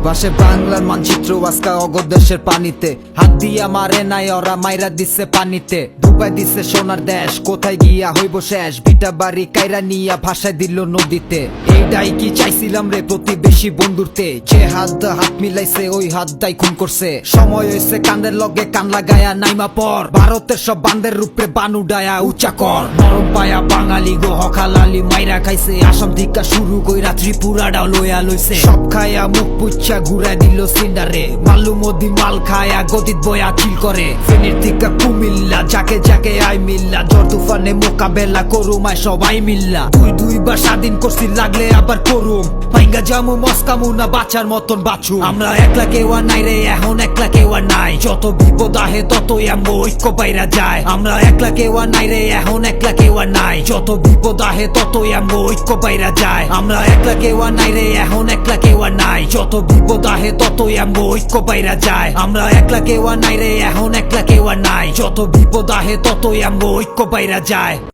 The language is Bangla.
বাসে বাংলার মানচিত্র আজকা অগদেশের পানিতে হাত দিয়া মারে নাই ওরা মাইরা দিচ্ছে পানিতে ডুবাই দিচ্ছে সোনার দেশ কোথায় গিয়া হইব শেষ ভিটা বাড়ি কাইরা নিয়া ভাষায় দিল নদীতে এইটাই কি চাইছিলাম রে প্রতিবেশী বন্ধুতে যে হাত মিলাইছে ওই হাত দাই খুন করছে সময় হয়েছে কান্দের লগে কান লাগায়া নাইমা পর ভারতের সব বান্দের রূপে বানু ডায়া উচ্চা কর নরম পায়া বাঙালি গো হকালালি মাইরা খাইছে আসাম থেকে শুরু কইরা ত্রিপুরাটাও লইয়া লইছে সব খায়া মুখ পুচ্ছা ঘুরাই দিল সিন্ডারে মাল্লু মোদি মাল খায়া গদিত বয়া চিল করে ফেনীর থেকে কুমিল্লা যাকে যাকে আই মিল্লা ঝড় তুফানে মোকাবেলা করুমায় সবাই মিল্লা দুইবার স্বাধীন করছি লাগলে আবার করুম পাইঙ্গা জামু মস্কামু না বাচ্চার মতন বাছু আমরা একলা কেউ নাই রে এখন একলা কেউ নাই যত বিপদ আহে ততই আমরা ঐক্য পাইরা যায় আমরা একলা কেউ নাই রে এখন একলা কেউ নাই যত বিপদ আহে ততই আমরা ঐক্য পাইরা যায় আমরা একলা কেউ নাই রে এখন একলা কেউ নাই যত বিপদ আহে ততই আমরা ঐক্য পাইরা যায় আমরা একলা কেউ নাই রে এখন একলা কেউ নাই যত বিপদ আহে ততই আমরা ঐক্য পাইরা যায়।